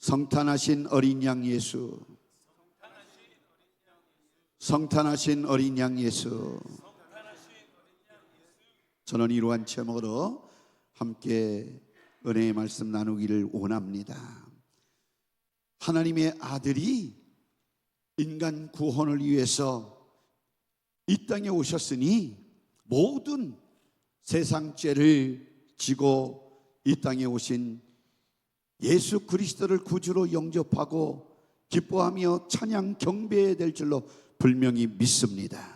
성탄하신 어린 양 예수, 성탄하신 어린 양 예수. 저는 이러한 제목으로 함께 은혜의 말씀 나누기를 원합니다. 하나님의 아들이 인간 구원을 위해서 이 땅에 오셨으니 모든 세상 죄를 지고 이 땅에 오신 예수 그리스도를 구주로 영접하고 기뻐하며 찬양 경배해야 될 줄로 분명히 믿습니다.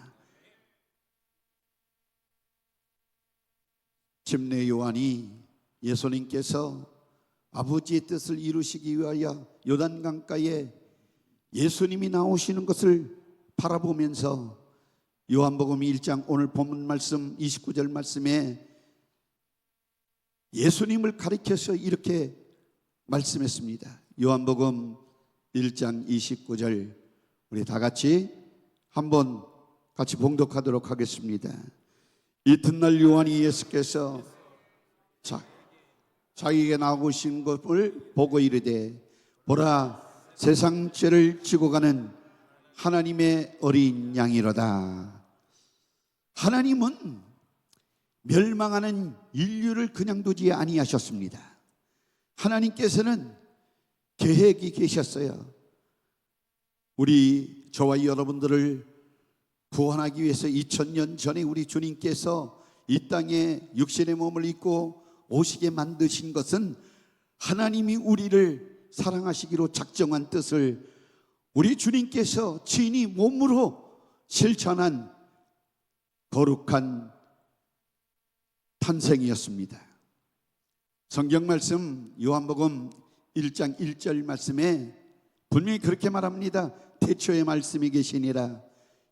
침례 요한이 예수님께서 아버지의 뜻을 이루시기 위하여 요단강가에 예수님이 나오시는 것을 바라보면서 요한복음 1장 오늘 본문 말씀 29절 말씀에 예수님을 가리켜서 이렇게 말씀했습니다. 요한복음 1장 29절 우리 다 같이 한번 같이 봉독하도록 하겠습니다. 이튿날 요한이 예수께서 자기에게 나오신 것을 보고 이르되 보라 세상 죄를 지고 가는 하나님의 어린 양이로다. 하나님은 멸망하는 인류를 그냥 두지 아니하셨습니다. 하나님께서는 계획이 계셨어요. 우리 저와 여러분들을 구원하기 위해서 2000년 전에 우리 주님께서 이 땅에 육신의 몸을 입고 오시게 만드신 것은 하나님이 우리를 사랑하시기로 작정한 뜻을 우리 주님께서 친히 몸으로 실천한 거룩한 탄생이었습니다. 성경 말씀 요한복음 1장 1절 말씀에 분명히 그렇게 말합니다. 태초에 말씀이 계시니라.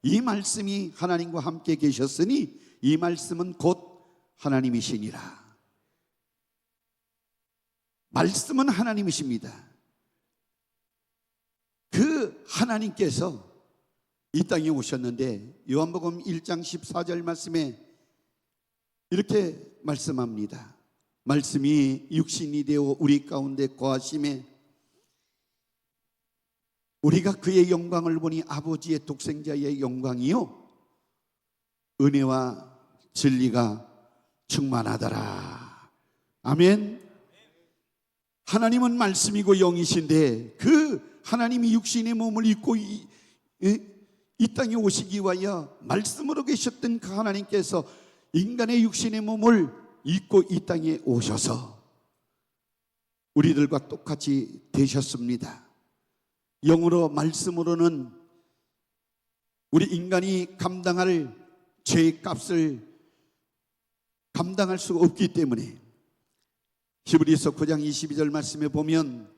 이 말씀이 하나님과 함께 계셨으니 이 말씀은 곧 하나님이시니라. 말씀은 하나님이십니다. 그 하나님께서 이 땅에 오셨는데 요한복음 1장 14절 말씀에 이렇게 말씀합니다. 말씀이 육신이 되어 우리 가운데 거하심에 우리가 그의 영광을 보니 아버지의 독생자의 영광이요 은혜와 진리가 충만하더라. 아멘. 하나님은 말씀이고 영이신데 그 하나님이 육신의 몸을 입고 이 땅에 오시기 위하여 말씀으로 계셨던 그 하나님께서 인간의 육신의 몸을 입고 이 땅에 오셔서 우리들과 똑같이 되셨습니다. 영으로 말씀으로는 우리 인간이 감당할 죄의 값을 감당할 수가 없기 때문에 히브리서 9장 22절 말씀에 보면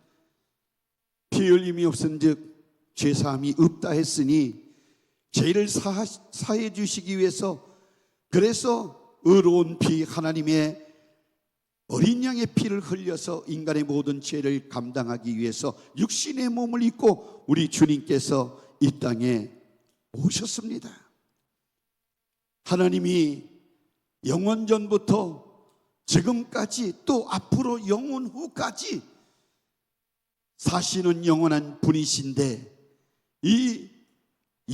피 흘림이 없은즉 죄사함이 없다 했으니 죄를 사해 주시기 위해서 그래서 의로운 피 하나님의 어린 양의 피를 흘려서 인간의 모든 죄를 감당하기 위해서 육신의 몸을 입고 우리 주님께서 이 땅에 오셨습니다. 하나님이 영원전부터 지금까지 또 앞으로 영원 후까지 사시는 영원한 분이신데 이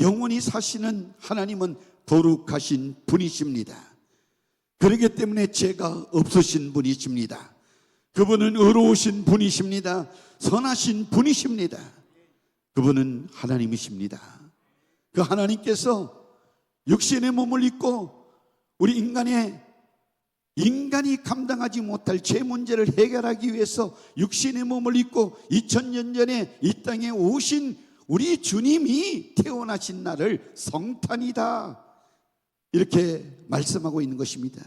영원히 사시는 하나님은 거룩하신 분이십니다. 그렇기 때문에 죄가 없으신 분이십니다. 그분은 의로우신 분이십니다. 선하신 분이십니다. 그분은 하나님이십니다. 그 하나님께서 육신의 몸을 입고 우리 인간이 감당하지 못할 죄 문제를 해결하기 위해서 육신의 몸을 입고 2000년 전에 이 땅에 오신 우리 주님이 태어나신 날을 성탄이다 이렇게 말씀하고 있는 것입니다.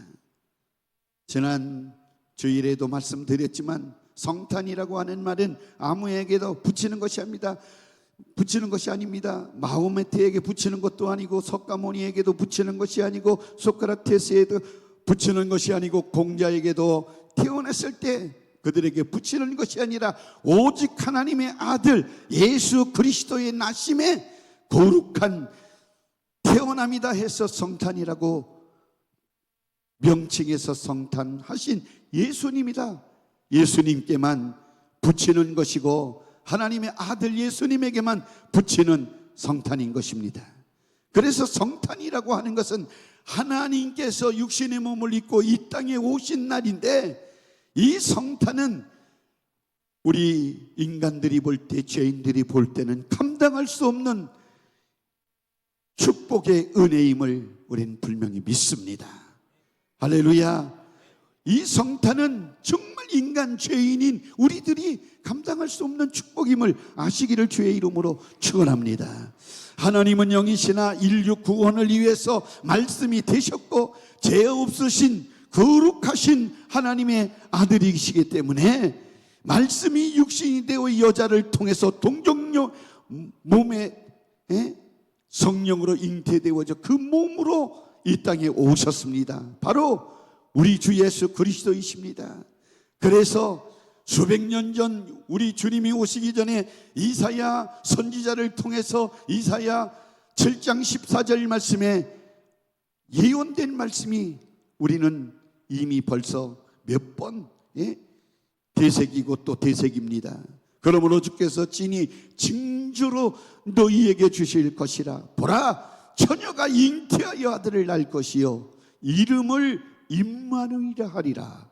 지난 주일에도 말씀드렸지만 성탄이라고 하는 말은 아무에게도 붙이는 것이 아닙니다. 마호메트에게 붙이는 것도 아니고 석가모니에게도 붙이는 것이 아니고 소크라테스에도 붙이는 것이 아니고 공자에게도 태어났을 때 그들에게 붙이는 것이 아니라 오직 하나님의 아들 예수 그리스도의 나심에 거룩한 태어남이다 해서 성탄이라고 명칭해서 성탄하신 예수님이다. 예수님께만 붙이는 것이고 하나님의 아들 예수님에게만 붙이는 성탄인 것입니다. 그래서 성탄이라고 하는 것은 하나님께서 육신의 몸을 입고 이 땅에 오신 날인데, 이 성탄은 우리 인간들이 볼 때, 죄인들이 볼 때는 감당할 수 없는 축복의 은혜임을 우리는 분명히 믿습니다. 할렐루야. 이 성탄은 정말 인간 죄인인 우리들이 감당할 수 없는 축복임을 아시기를 주의 이름으로 축원합니다. 하나님은 영이시나 인류 구원을 위해서 말씀이 되셨고 죄 없으신 거룩하신 하나님의 아들이시기 때문에 말씀이 육신이 되어 여자를 통해서 동정녀 몸에 성령으로 잉태되어져 그 몸으로 이 땅에 오셨습니다. 바로 우리 주 예수 그리스도이십니다. 그래서 수백 년 전 우리 주님이 오시기 전에 이사야 선지자를 통해서 이사야 7장 14절 말씀에 예언된 말씀이 우리는 이미 벌써 몇 번 되새기고 또 되새깁니다. 그러므로 주께서 진히 징조로 너희에게 주실 것이라. 보라, 처녀가 잉태하여 아들을 낳을 것이요 이름을 임마누이라 하리라.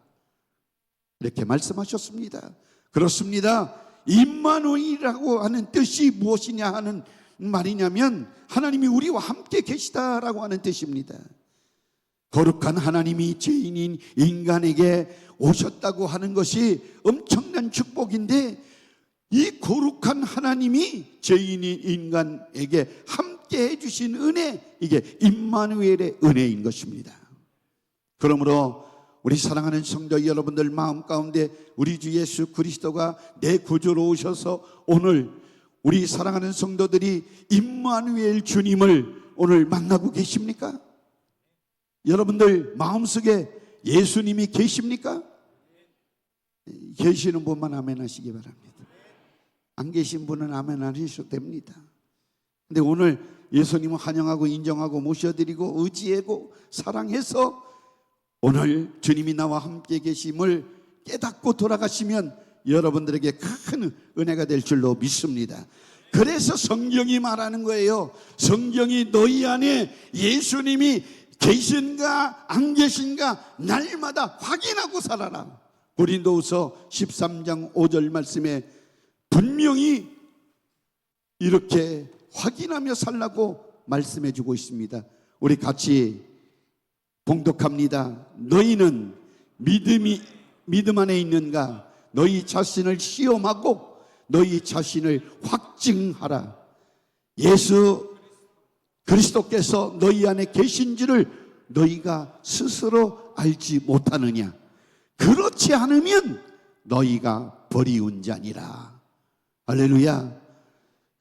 이렇게 말씀하셨습니다. 그렇습니다. 임마누이라고 하는 뜻이 무엇이냐 하는 말이냐면 하나님이 우리와 함께 계시다라고 하는 뜻입니다. 거룩한 하나님이 죄인인 인간에게 오셨다고 하는 것이 엄청난 축복인데, 이 거룩한 하나님이 죄인인 인간에게 함께 해주신 은혜, 이게 임마누엘의 은혜인 것입니다. 그러므로 우리 사랑하는 성도 여러분들 마음 가운데 우리 주 예수 그리스도가 내 구주로 오셔서 오늘 우리 사랑하는 성도들이 임마누엘 주님을 오늘 만나고 계십니까? 여러분들 마음속에 예수님이 계십니까? 계시는 분만 아멘 하시기 바랍니다. 안 계신 분은 아멘 안 하셔도 됩니다. 근데 오늘 예수님을 환영하고 인정하고 모셔드리고 의지하고 사랑해서 오늘 주님이 나와 함께 계심을 깨닫고 돌아가시면 여러분들에게 큰 은혜가 될 줄로 믿습니다. 그래서 성경이 말하는 거예요. 성경이 너희 안에 예수님이 계신가 안 계신가 날마다 확인하고 살아라. 고린도후서 13장 5절 말씀에 분명히 이렇게 확인하며 살라고 말씀해 주고 있습니다. 우리 같이 봉독합니다. 너희는 믿음 안에 있는가? 너희 자신을 시험하고 너희 자신을 확증하라. 예수 그리스도께서 너희 안에 계신지를 너희가 스스로 알지 못하느냐? 그렇지 않으면 너희가 버리운 자니라. 할렐루야.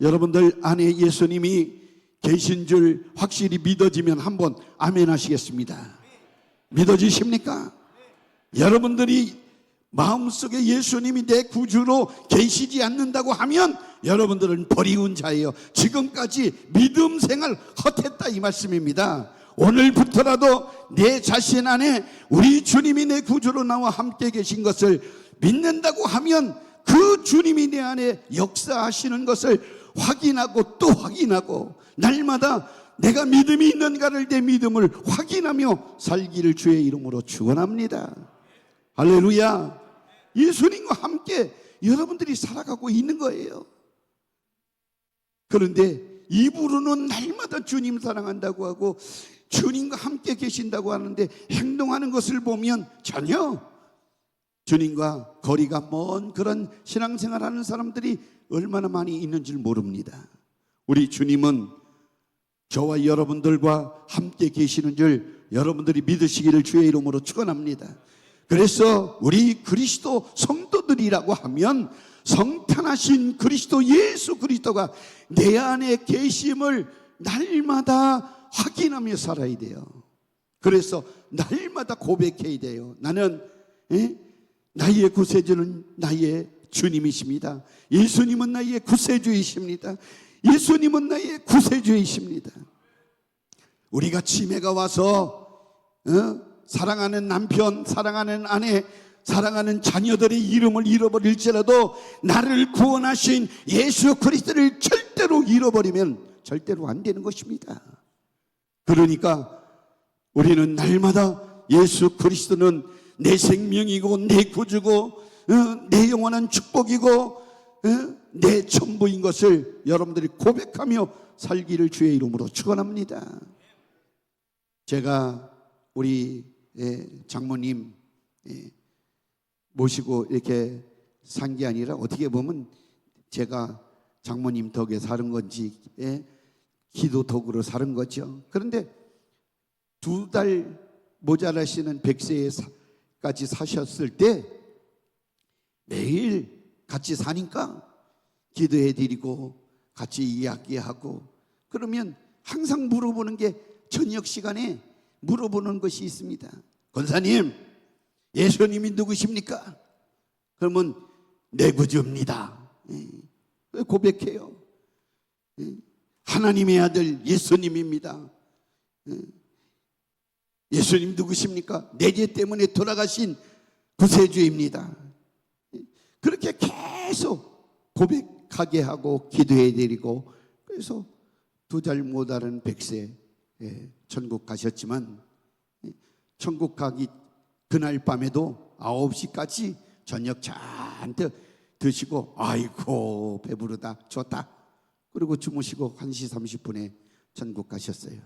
여러분들 안에 예수님이 계신 줄 확실히 믿어지면 한번 아멘 하시겠습니다. 믿어지십니까? 여러분들이 마음속에 예수님이 내 구주로 계시지 않는다고 하면 여러분들은 버리운 자예요. 지금까지 믿음 생활 헛했다 이 말씀입니다. 오늘부터라도 내 자신 안에 우리 주님이 내 구주로 나와 함께 계신 것을 믿는다고 하면 그 주님이 내 안에 역사하시는 것을 확인하고 또 확인하고 날마다 내가 믿음이 있는가를 내 믿음을 확인하며 살기를 주의 이름으로 축원합니다. 할렐루야. 예수님과 함께 여러분들이 살아가고 있는 거예요. 그런데 입으로는 날마다 주님 사랑한다고 하고 주님과 함께 계신다고 하는데 행동하는 것을 보면 전혀 주님과 거리가 먼 그런 신앙생활하는 사람들이 얼마나 많이 있는 줄 모릅니다. 우리 주님은 저와 여러분들과 함께 계시는 줄 여러분들이 믿으시기를 주의 이름으로 축원합니다. 그래서 우리 그리스도 성도들이라고 하면 성탄하신 그리스도 예수 그리스도가 내 안에 계심을 날마다 확인하며 살아야 돼요. 그래서 날마다 고백해야 돼요. 나는 나의 구세주는 나의 주님이십니다. 예수님은 나의 구세주이십니다. 예수님은 나의 구세주이십니다. 우리가 치매가 와서 사랑하는 남편, 사랑하는 아내, 사랑하는 자녀들의 이름을 잃어버릴지라도 나를 구원하신 예수 그리스도를 절대로 잃어버리면 절대로 안 되는 것입니다. 그러니까 우리는 날마다 예수 그리스도는 내 생명이고 내 구주고 내 영원한 축복이고 내 전부인 것을 여러분들이 고백하며 살기를 주의 이름으로 축원합니다. 제가 우리 장모님 모시고 이렇게 산 게 아니라 어떻게 보면 제가 장모님 덕에 사는 건지 기도 덕으로 사는 거죠. 그런데 2달 모자라시는 100세까지 사셨을 때 매일 같이 사니까 기도해 드리고 같이 이야기하고 그러면 항상 물어보는 게 저녁 시간에 물어보는 것이 있습니다. 권사님, 예수님이 누구십니까? 그러면 내 구주입니다. 고백해요. 하나님의 아들 예수님입니다. 예수님 누구십니까? 내 죄 때문에 돌아가신 구세주입니다. 그렇게 계속 고백하게 하고 기도해 드리고 그래서 2달 못하는 100세 천국 가셨지만 천국 가기 그날 밤에도 9시까지 저녁 잔뜩 드시고 아이고 배부르다 좋다 그리고 주무시고 1시 30분에 천국 가셨어요.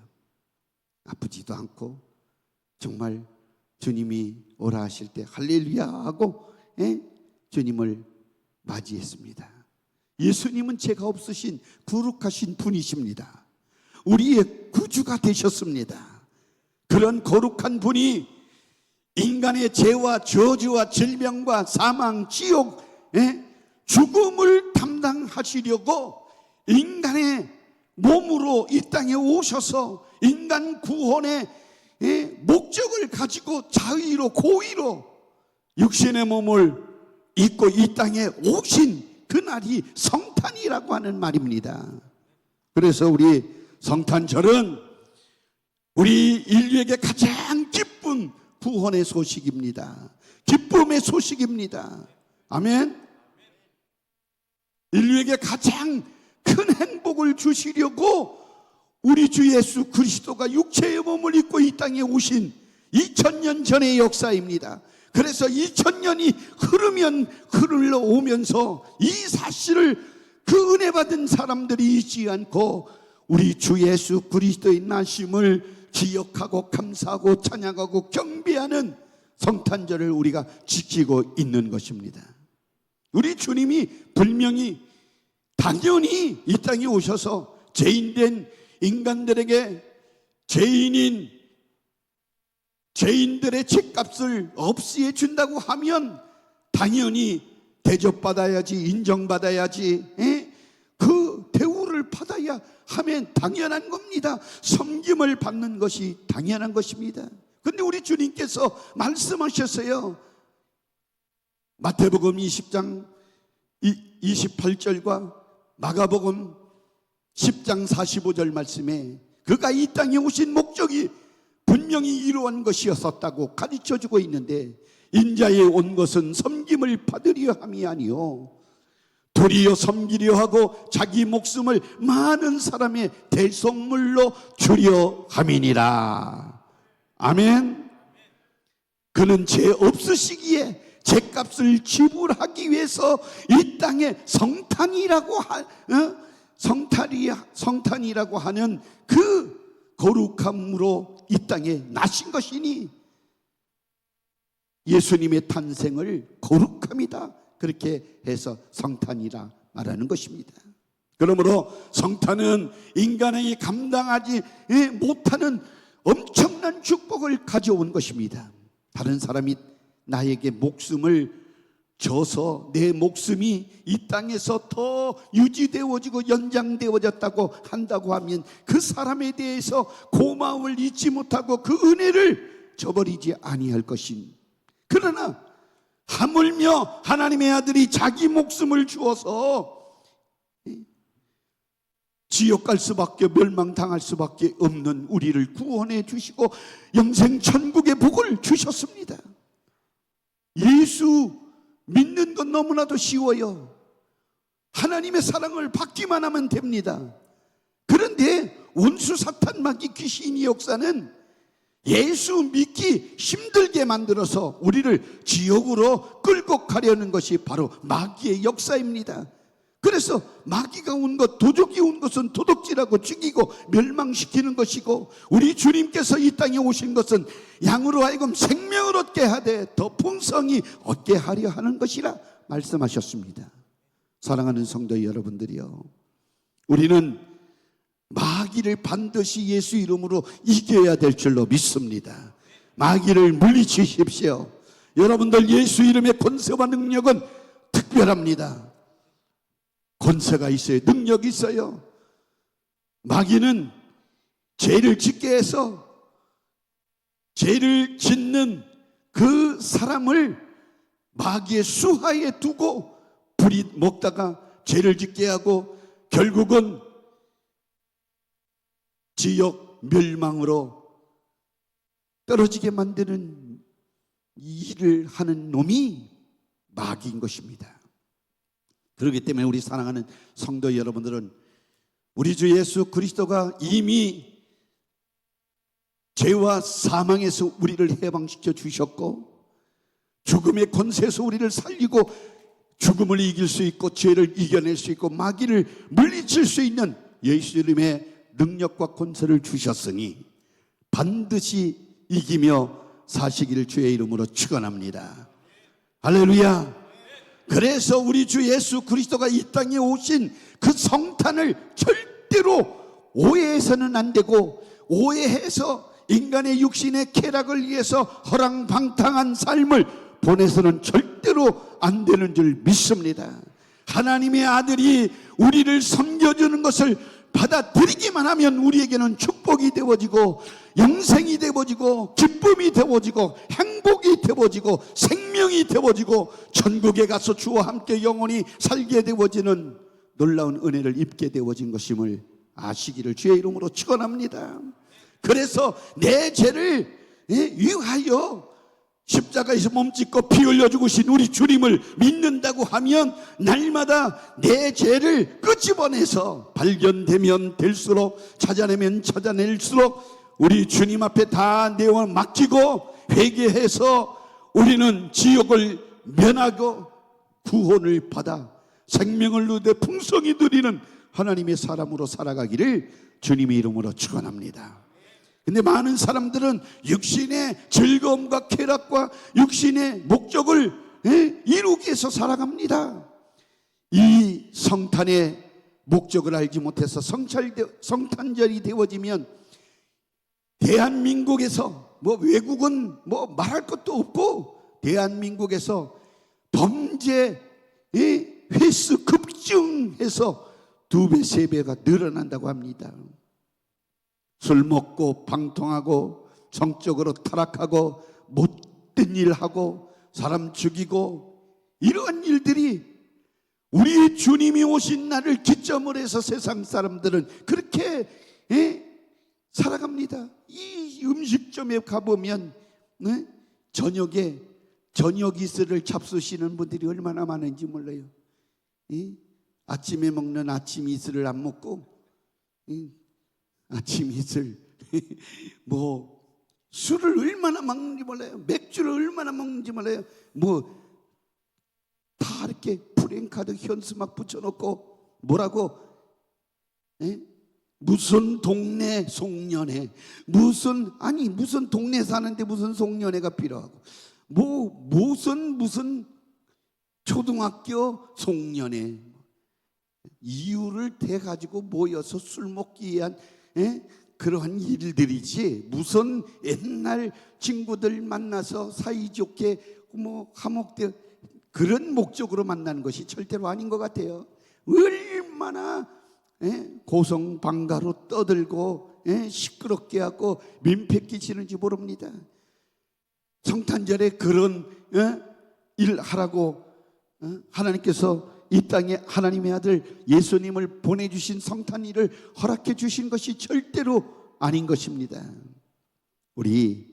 아프지도 않고 정말 주님이 오라 하실 때 할렐루야 하고 주님을 맞이했습니다. 예수님은 죄가 없으신 거룩하신 분이십니다. 우리의 구주가 되셨습니다. 그런 거룩한 분이 인간의 죄와 저주와 질병과 사망, 지옥, 죽음을 담당하시려고 인간의 몸으로 이 땅에 오셔서 인간 구원의 목적을 가지고 자의로 고의로 육신의 몸을 입고 이 땅에 오신 그날이 성탄이라고 하는 말입니다. 그래서 우리 성탄절은 우리 인류에게 가장 기쁜 구원의 소식입니다. 기쁨의 소식입니다. 아멘. 인류에게 가장 큰 행복을 주시려고 우리 주 예수 그리스도가 육체의 몸을 입고 이 땅에 오신 2000년 전의 역사입니다. 그래서 2000년이 흐르면 흘러오면서 이 사실을 그 은혜 받은 사람들이 잊지 않고 우리 주 예수 그리스도의 나심을 기억하고 감사하고 찬양하고 경배하는 성탄절을 우리가 지키고 있는 것입니다. 우리 주님이 분명히 당연히 이 땅에 오셔서 죄인된 인간들에게 죄인들의 죄값을 없이 준다고 하면 당연히 대접받아야지, 인정받아야지, 그 대우를 받아야 하면 당연한 겁니다. 섬김을 받는 것이 당연한 것입니다. 그런데 우리 주님께서 말씀하셨어요. 마태복음 20장 28절과 마가복음 10장 45절 말씀에 그가 이 땅에 오신 목적이 분명히 이루어진 것이었었다고 가르쳐주고 있는데 인자에 온 것은 섬김을 받으려 함이 아니요 도리어 섬기려 하고 자기 목숨을 많은 사람의 대속물로 주려 함이니라. 아멘. 그는 죄 없으시기에 죄값을 지불하기 위해서 이 땅에 성탄이라고 하는 그 거룩함으로 이 땅에 나신 것이니 예수님의 탄생을 거룩함이다. 그렇게 해서 성탄이라 말하는 것입니다. 그러므로 성탄은 인간에게 감당하지 못하는 엄청난 축복을 가져온 것입니다. 다른 사람이 나에게 목숨을 줘서 내 목숨이 이 땅에서 더 유지되어지고 연장되어졌다고 한다고 하면 그 사람에 대해서 고마움을 잊지 못하고 그 은혜를 저버리지 아니할 것인. 그러나 하물며 하나님의 아들이 자기 목숨을 주어서 지옥 갈 수밖에 멸망당할 수밖에 없는 우리를 구원해 주시고 영생 천국의 복을 주셨습니다. 예수 믿는 건 너무나도 쉬워요. 하나님의 사랑을 받기만 하면 됩니다. 그런데 원수 사탄 마귀 귀신의 역사는 예수 믿기 힘들게 만들어서 우리를 지옥으로 끌고 가려는 것이 바로 마귀의 역사입니다. 그래서 마귀가 온 것, 도적이 온 것은 도둑질하고 죽이고 멸망시키는 것이고, 우리 주님께서 이 땅에 오신 것은 양으로 하여금 생명을 얻게 하되 더 풍성히 얻게 하려 하는 것이라 말씀하셨습니다. 사랑하는 성도 여러분들이요, 우리는 마귀를 반드시 예수 이름으로 이겨야 될 줄로 믿습니다. 마귀를 물리치십시오. 여러분들, 예수 이름의 권세와 능력은 특별합니다. 권세가 있어요. 능력이 있어요. 마귀는 죄를 짓게 해서 죄를 짓는 그 사람을 마귀의 수하에 두고 불이 먹다가 죄를 짓게 하고 결국은 지옥 멸망으로 떨어지게 만드는 일을 하는 놈이 마귀인 것입니다. 그렇기 때문에 우리 사랑하는 성도 여러분들은 우리 주 예수 그리스도가 이미 죄와 사망에서 우리를 해방시켜 주셨고, 죽음의 권세에서 우리를 살리고 죽음을 이길 수 있고 죄를 이겨낼 수 있고 마귀를 물리칠 수 있는 예수 이름의 능력과 권세를 주셨으니 반드시 이기며 사시기를 주의 이름으로 축원합니다. 할렐루야. 그래서 우리 주 예수 그리스도가 이 땅에 오신 그 성탄을 절대로 오해해서는 안 되고, 오해해서 인간의 육신의 쾌락을 위해서 허랑방탕한 삶을 보내서는 절대로 안 되는 줄 믿습니다. 하나님의 아들이 우리를 섬겨주는 것을 받아들이기만 하면 우리에게는 축복이 되어지고 영생이 되어지고 기쁨이 되어지고 행복이 되어지고 생명이 되어지고 천국에 가서 주와 함께 영원히 살게 되어지는 놀라운 은혜를 입게 되어진 것임을 아시기를 주의 이름으로 축원합니다. 그래서 내 죄를 위하여 십자가에서 몸짓고 피 흘려 죽으신 우리 주님을 믿는다고 하면 날마다 내 죄를 끄집어내서 발견되면 될수록, 찾아내면 찾아낼수록 우리 주님 앞에 다 내어 맡기고 회개해서 우리는 지옥을 면하고 구원을 받아 생명을 얻어 풍성히 누리는 하나님의 사람으로 살아가기를 주님의 이름으로 축원합니다. 근데 많은 사람들은 육신의 즐거움과 쾌락과 육신의 목적을 이루기 위해서 살아갑니다. 이 성탄의 목적을 알지 못해서 성탄절이 되어지면 대한민국에서 외국은 말할 것도 없고 대한민국에서 범죄 횟수 급증해서 2배, 3배가 늘어난다고 합니다. 술 먹고 방통하고 성적으로 타락하고 못된 일하고 사람 죽이고 이러한 일들이 우리 주님이 오신 날을 기점으로 해서 세상 사람들은 그렇게 살아갑니다. 이 음식점에 가보면 저녁에 저녁 이슬을 잡수시는 분들이 얼마나 많은지 몰라요. 아침에 먹는 아침 이슬을 안 먹고 아침 이슬 술을 얼마나 먹는지 몰라요. 맥주를 얼마나 먹는지 몰라요. 다 이렇게 프랭카드 현수막 붙여놓고 뭐라고 무슨 동네 송년회, 무슨 동네 사는데 무슨 송년회가 필요하고 무슨 초등학교 송년회, 이유를 대가지고 모여서 술 먹기 위한 그러한 일들이지, 무슨 옛날 친구들 만나서 사이좋게 화목되어 그런 목적으로 만나는 것이 절대로 아닌 것 같아요. 얼마나 고성방가로 떠들고 시끄럽게 하고 민폐 끼치는지 모릅니다. 성탄절에 그런 일 하라고 하나님께서 이 땅에 하나님의 아들 예수님을 보내주신 성탄일을 허락해 주신 것이 절대로 아닌 것입니다. 우리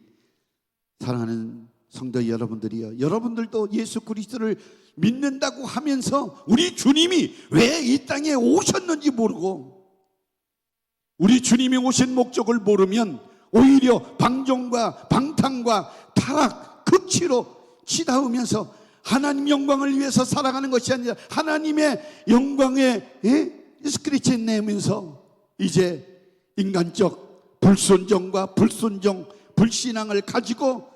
사랑하는 성도 여러분들이요, 여러분들도 예수 그리스도를 믿는다고 하면서 우리 주님이 왜 이 땅에 오셨는지 모르고, 우리 주님이 오신 목적을 모르면 오히려 방종과 방탕과 타락, 극치로 치닫으면서 하나님 영광을 위해서 살아가는 것이 아니라 하나님의 영광에 스크래치 내면서 이제 인간적 불순종과 불순종, 불신앙을 가지고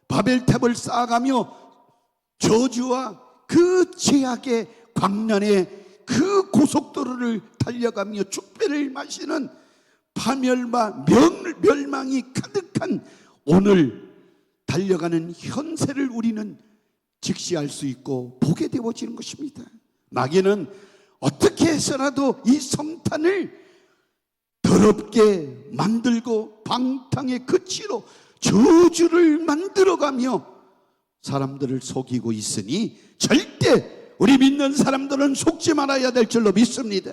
바벨탑을 쌓아가며 저주와 그 죄악의 광란의 그 고속도로를 달려가며 축배를 마시는 파멸과 멸망이 가득한 오늘 달려가는 현세를 우리는 직시할 수 있고 보게 되어지는 것입니다. 마귀는 어떻게 해서라도 이 성탄을 더럽게 만들고 방탕의 그치로 저주를 만들어가며 사람들을 속이고 있으니 절대 우리 믿는 사람들은 속지 말아야 될 줄로 믿습니다.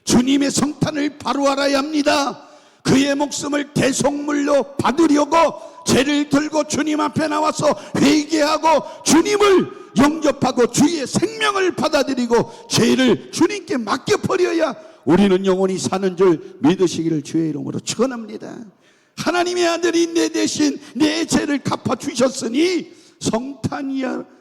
주님의 성탄을 바로 알아야 합니다. 그의 목숨을 대속물로 받으려고 죄를 들고 주님 앞에 나와서 회개하고 주님을 영접하고 주의 생명을 받아들이고 죄를 주님께 맡겨버려야 우리는 영원히 사는 줄 믿으시기를 주의 이름으로 축원합니다. 하나님의 아들이 내 대신 내 죄를 갚아주셨으니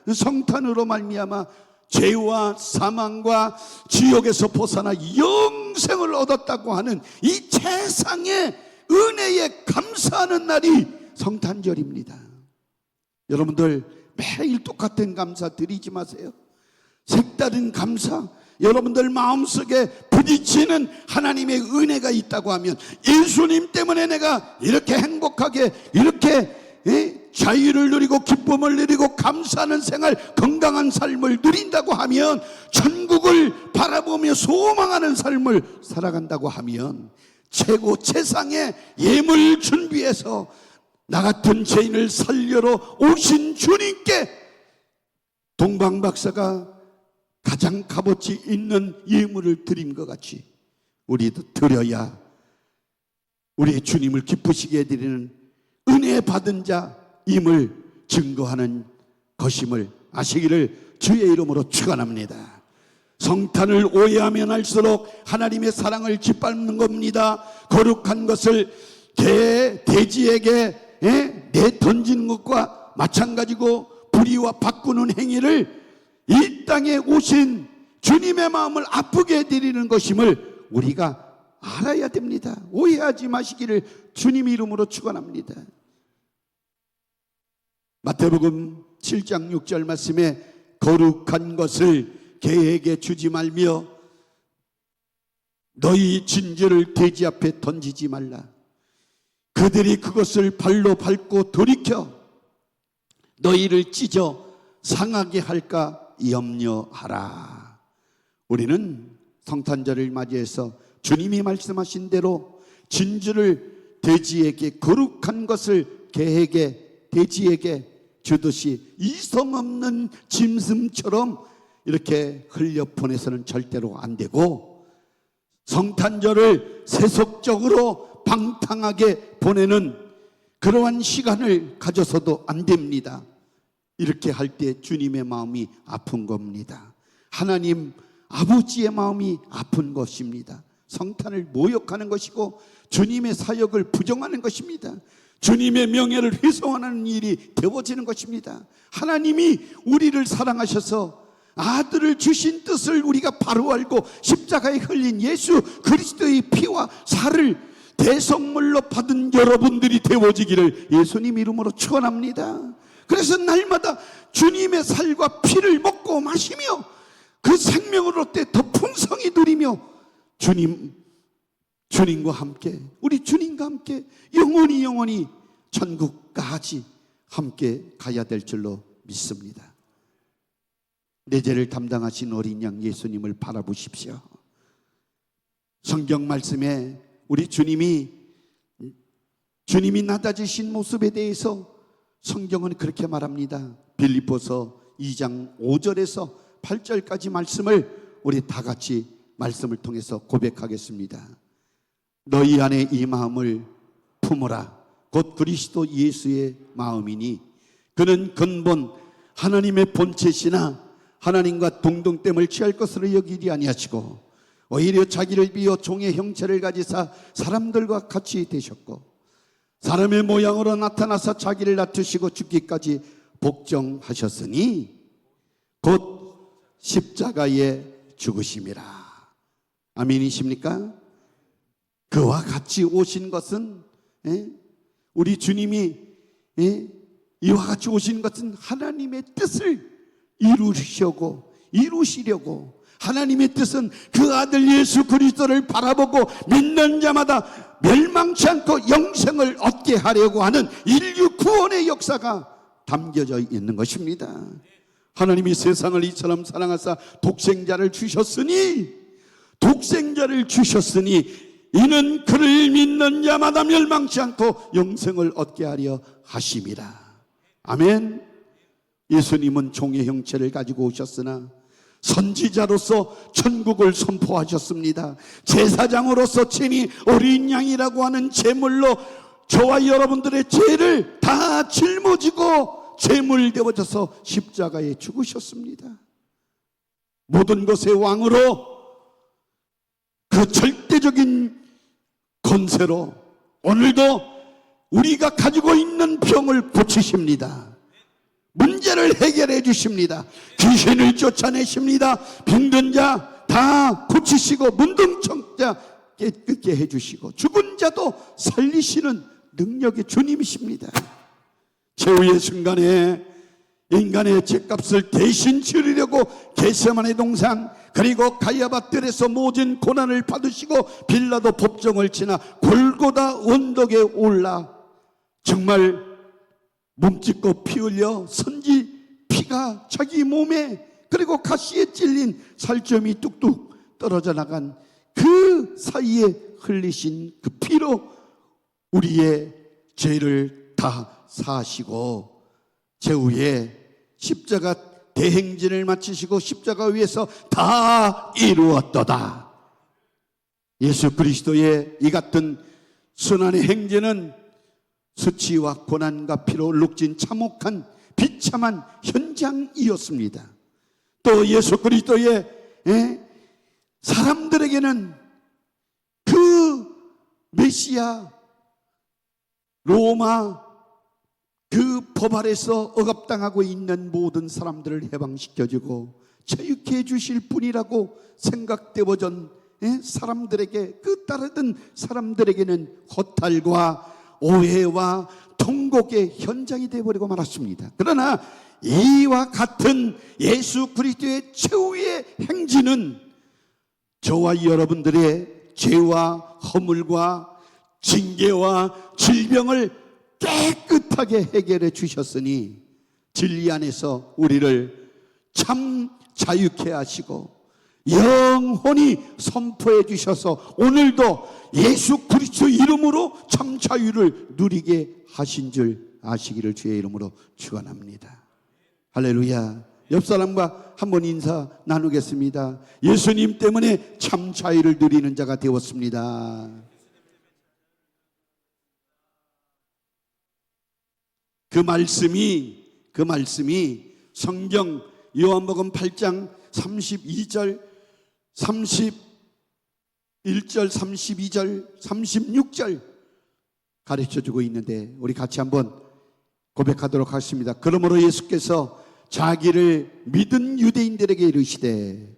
성탄으로 말미암아 죄와 사망과 지옥에서 벗어나 영생을 얻었다고 하는 이 세상의 은혜에 감사하는 날이 성탄절입니다. 여러분들 매일 똑같은 감사 드리지 마세요. 색다른 감사, 여러분들 마음속에 부딪히는 하나님의 은혜가 있다고 하면, 예수님 때문에 내가 이렇게 행복하게, 이렇게 자유를 누리고 기쁨을 누리고 감사하는 생활, 건강한 삶을 누린다고 하면, 천국을 바라보며 소망하는 삶을 살아간다고 하면, 최고 최상의 예물 준비해서 나 같은 죄인을 살려러 오신 주님께 동방박사가 가장 값어치 있는 예물을 드린 것 같이 우리도 드려야 우리의 주님을 기쁘시게 해드리는 은혜 받은 자임을 증거하는 것임을 아시기를 주의 이름으로 축원합니다. 성탄을 오해하면 할수록 하나님의 사랑을 짓밟는 겁니다. 거룩한 것을 돼지에게 내던지는 것과 마찬가지고, 불의와 바꾸는 행위를 이 땅에 오신 주님의 마음을 아프게 해드리는 것임을 우리가 알아야 됩니다. 오해하지 마시기를 주님 이름으로 축원합니다. 마태복음 7장 6절 말씀에 거룩한 것을 개에게 주지 말며 너희 진주를 돼지 앞에 던지지 말라. 그들이 그것을 발로 밟고 돌이켜 너희를 찢어 상하게 할까 염려하라. 우리는 성탄절을 맞이해서 주님이 말씀하신 대로 진주를 돼지에게, 거룩한 것을 개에게, 돼지에게 주듯이 이성 없는 짐승처럼 이렇게 흘려 보내서는 절대로 안 되고, 성탄절을 세속적으로 방탕하게 보내는 그러한 시간을 가져서도 안 됩니다. 이렇게 할 때 주님의 마음이 아픈 겁니다. 하나님 아버지의 마음이 아픈 것입니다. 성탄을 모욕하는 것이고 주님의 사역을 부정하는 것입니다. 주님의 명예를 훼손하는 일이 되어지는 것입니다. 하나님이 우리를 사랑하셔서 아들을 주신 뜻을 우리가 바로 알고 십자가에 흘린 예수 그리스도의 피와 살을 대성물로 받은 여러분들이 되어지기를 예수님 이름으로 축원합니다. 그래서 날마다 주님의 살과 피를 먹고 마시며 그 생명을 얻되 더 풍성히 누리며 주님과 함께, 우리 주님과 함께 영원히 천국까지 함께 가야 될 줄로 믿습니다. 내 죄를 담당하신 어린 양 예수님을 바라보십시오. 성경 말씀에 우리 주님이 낮아지신 모습에 대해서 성경은 그렇게 말합니다. 빌립보서 2장 5절에서 8절까지 말씀을 우리 다 같이 말씀을 통해서 고백하겠습니다. 너희 안에 이 마음을 품으라. 곧 그리스도 예수의 마음이니 그는 근본 하나님의 본체시나 하나님과 동등됨을 취할 것으로 여기지 아니하시고 오히려 자기를 비워 종의 형체를 가지사 사람들과 같이 되셨고 사람의 모양으로 나타나서 자기를 낮추시고 죽기까지 복종하셨으니 곧 십자가에 죽으심이라. 아멘이십니까? 그와 같이 오신 것은 우리 주님이 이와 같이 오신 것은 하나님의 뜻을 이루시려고 하나님의 뜻은 그 아들 예수 그리스도를 바라보고 믿는 자마다 멸망치 않고 영생을 얻게 하려고 하는 인류 구원의 역사가 담겨져 있는 것입니다. 하나님이 세상을 이처럼 사랑하사 독생자를 주셨으니 이는 그를 믿는 자마다 멸망치 않고 영생을 얻게 하려 하심이라. 아멘. 예수님은 종의 형체를 가지고 오셨으나 선지자로서 천국을 선포하셨습니다. 제사장으로서 친히 어린 양이라고 하는 제물로 저와 여러분들의 죄를 다 짊어지고 제물 되어져서 십자가에 죽으셨습니다. 모든 것의 왕으로 그 절대적인 권세로 오늘도 우리가 가지고 있는 병을 고치십니다. 문제를 해결해 주십니다. 귀신을 쫓아내십니다. 병든 자 다 고치시고 문둥청자 깨끗게 해주시고 죽은 자도 살리시는 능력의 주님이십니다. 최후의 순간에 인간의 죄값을 대신 치르려고 겟세마네 동산 그리고 가야바 뜰에서 모진 고난을 받으시고 빌라도 법정을 지나 골고다 언덕에 올라 정말 몸짓고 피 흘려 선지 피가 자기 몸에 그리고 가시에 찔린 살점이 뚝뚝 떨어져 나간 그 사이에 흘리신 그 피로 우리의 죄를 다 사하시고 제후에 십자가 대행진을 마치시고 십자가 위에서 다 이루었도다. 예수 그리스도의 이 같은 순환의 행진은 수치와 고난과 피로 얼룩진 참혹한 비참한 현장이었습니다. 또 예수 그리스도의 사람들에게는 그 메시아 로마 그 법 아래서 억압당하고 있는 모든 사람들을 해방시켜주고 자유케 해주실 분이라고 생각되어진 사람들에게 그 따르던 사람들에게는 허탈과 오해와 통곡의 현장이 되어버리고 말았습니다. 그러나 이와 같은 예수 그리스도의 최후의 행진은 저와 여러분들의 죄와 허물과 징계와 질병을 깨끗하게 해결해 주셨으니 진리 안에서 우리를 참 자유케 하시고 영원히 선포해 주셔서 오늘도 예수 그리스도 이름으로 참 자유를 누리게 하신 줄 아시기를 주의 이름으로 축원합니다. 할렐루야. 옆 사람과 한번 인사 나누겠습니다. 예수님 때문에 참 자유를 누리는 자가 되었습니다. 그 말씀이 성경 요한복음 8장 32절 31절 32절 36절 가르쳐주고 있는데 우리 같이 한번 고백하도록 하겠습니다. 그러므로 예수께서 자기를 믿은 유대인들에게 이르시되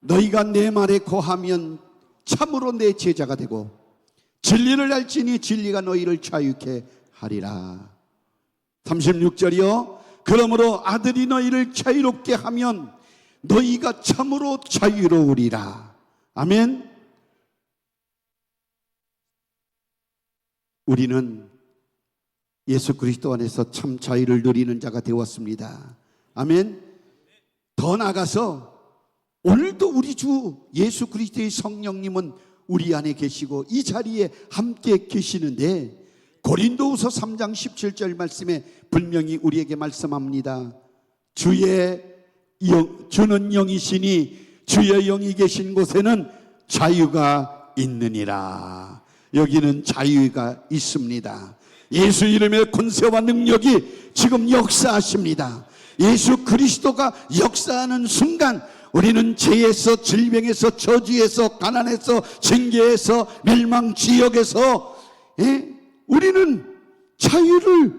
너희가 내 말에 거하면 참으로 내 제자가 되고 진리를 알지니 진리가 너희를 자유케 하리라. 36절이요. 그러므로 아들이 너희를 자유롭게 하면 너희가 참으로 자유로우리라. 아멘. 우리는 예수 그리스도 안에서 참 자유를 누리는 자가 되었습니다. 아멘. 더 나아가서 오늘도 우리 주 예수 그리스도의 성령님은 우리 안에 계시고 이 자리에 함께 계시는데 고린도후서 3장 17절 말씀에 분명히 우리에게 말씀합니다. 주는 영이시니 주의 영이 계신 곳에는 자유가 있느니라. 여기는 자유가 있습니다. 예수 이름의 권세와 능력이 지금 역사하십니다. 예수 그리스도가 역사하는 순간 우리는 죄에서, 질병에서, 저주에서, 가난에서, 징계에서, 멸망 지역에서 우리는 자유를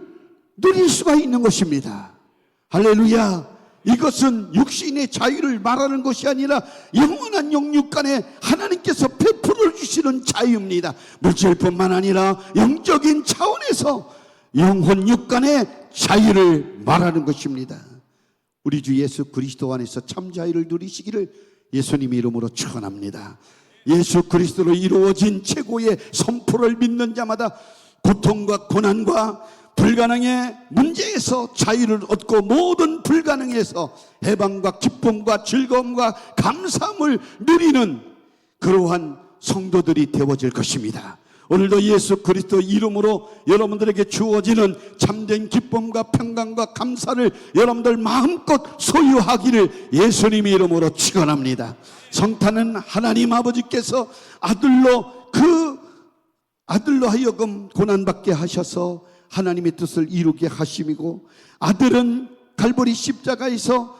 누릴 수가 있는 것입니다. 할렐루야. 이것은 육신의 자유를 말하는 것이 아니라 영원한 영육간에 하나님께서 베풀어 주시는 자유입니다. 물질뿐만 아니라 영적인 차원에서 영혼 육간의 자유를 말하는 것입니다. 우리 주 예수 그리스도 안에서 참 자유를 누리시기를 예수님 이름으로 축원합니다. 예수 그리스도로 이루어진 최고의 선포를 믿는 자마다 고통과 고난과 불가능의 문제에서 자유를 얻고 모든 불가능에서 해방과 기쁨과 즐거움과 감사함을 누리는 그러한 성도들이 되어질 것입니다. 오늘도 예수 그리스도 이름으로 여러분들에게 주어지는 참된 기쁨과 평강과 감사를 여러분들 마음껏 소유하기를 예수님의 이름으로 축원합니다. 성탄은 하나님 아버지께서 아들로 하여금 고난받게 하셔서 하나님의 뜻을 이루게 하심이고, 아들은 갈보리 십자가에서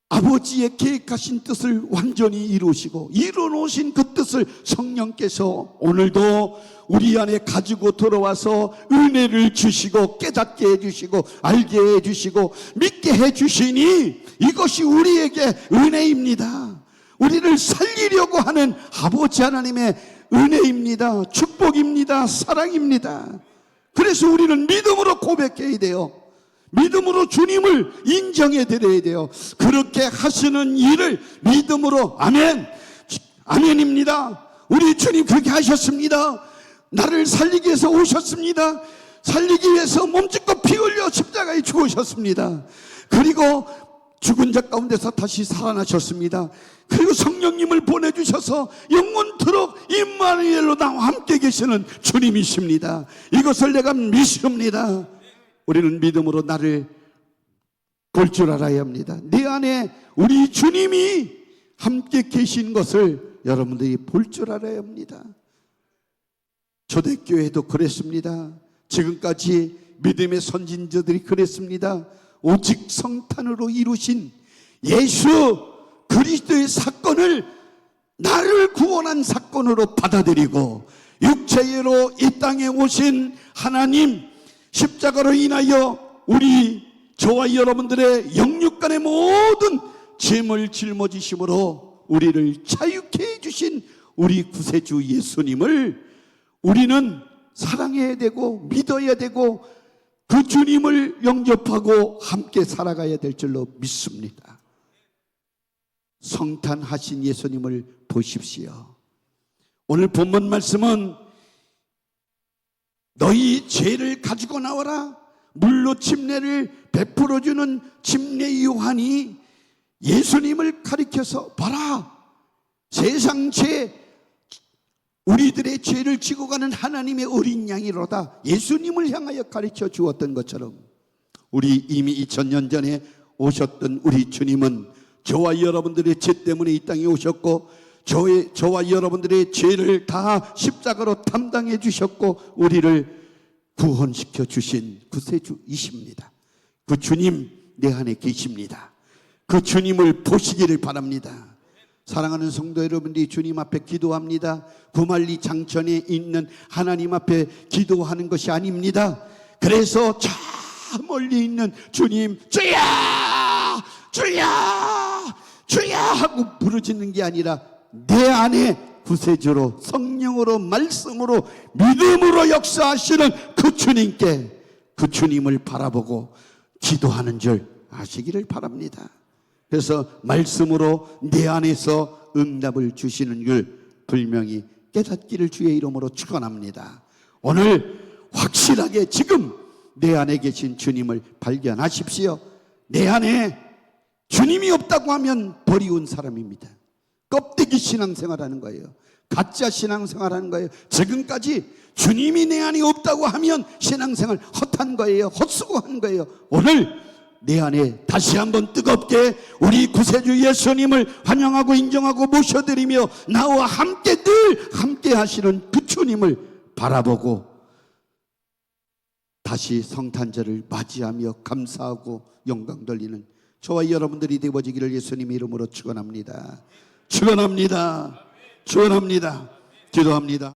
아버지의 계획하신 뜻을 완전히 이루시고 이루어놓으신 그 뜻을 성령께서 오늘도 우리 안에 가지고 들어와서 은혜를 주시고 깨닫게 해주시고 알게 해주시고 믿게 해주시니 이것이 우리에게 은혜입니다. 우리를 살리려고 하는 아버지 하나님의 은혜입니다. 축복입니다. 사랑입니다. 그래서 우리는 믿음으로 고백해야 돼요. 믿음으로 주님을 인정해 드려야 돼요. 그렇게 하시는 일을 믿음으로 아멘, 아멘입니다. 우리 주님 그렇게 하셨습니다. 나를 살리기 위해서 오셨습니다. 살리기 위해서 몸짓고 피 흘려 십자가에 죽으셨습니다. 그리고 죽은 자 가운데서 다시 살아나셨습니다. 그리고 성령님을 보내주셔서 영원토록 임마누엘로 나와 함께 계시는 주님이십니다. 이것을 내가 믿습니다. 우리는 믿음으로 나를 볼 줄 알아야 합니다. 내 안에 우리 주님이 함께 계신 것을 여러분들이 볼 줄 알아야 합니다. 초대교회도 그랬습니다. 지금까지 믿음의 선진자들이 그랬습니다. 오직 성탄으로 이루신 예수 그리스도의 사건을 나를 구원한 사건으로 받아들이고, 육체로 이 땅에 오신 하나님 십자가로 인하여 저와 여러분들의 영육간의 모든 짐을 짊어지심으로 우리를 자유케 해주신 우리 구세주 예수님을 우리는 사랑해야 되고 믿어야 되고 그 주님을 영접하고 함께 살아가야 될 줄로 믿습니다. 성탄하신 예수님을 보십시오. 오늘 본문 말씀은 너희 죄를 가지고 나와라, 물로 침례를 베풀어주는 침례 요한이 예수님을 가리켜서 봐라, 세상 죄, 우리들의 죄를 지고 가는 하나님의 어린 양이로다 예수님을 향하여 가르쳐 주었던 것처럼 우리 이미 2000년 전에 오셨던 우리 주님은 저와 여러분들의 죄 때문에 이 땅에 오셨고 저와 여러분들의 죄를 다 십자가로 담당해 주셨고 우리를 구원시켜 주신 구세주이십니다. 그 주님 내 안에 계십니다. 그 주님을 보시기를 바랍니다. 사랑하는 성도 여러분들이 주님 앞에 기도합니다. 구말리 장천에 있는 하나님 앞에 기도하는 것이 아닙니다. 그래서 저 멀리 있는 주님 주야 주야 주야 하고 부르짖는 게 아니라 내 안에 구세주로 성령으로 말씀으로 믿음으로 역사하시는 그 주님께, 그 주님을 바라보고 기도하는 줄 아시기를 바랍니다. 그래서 말씀으로 내 안에서 응답을 주시는 줄 분명히 깨닫기를 주의 이름으로 축원합니다. 오늘 확실하게 지금 내 안에 계신 주님을 발견하십시오. 내 안에 주님이 없다고 하면 버리운 사람입니다. 껍데기 신앙생활하는 거예요. 가짜 신앙생활하는 거예요. 지금까지 주님이 내 안에 없다고 하면 신앙생활 헛한 거예요. 헛수고하는 거예요. 오늘 내 안에 다시 한번 뜨겁게 우리 구세주 예수님을 환영하고 인정하고 모셔드리며 나와 함께 늘 함께 하시는 그 주님을 바라보고 다시 성탄절을 맞이하며 감사하고 영광 돌리는 저와 여러분들이 되어지기를 예수님 이름으로 축원합니다. 축원합니다. 축원합니다. 기도합니다.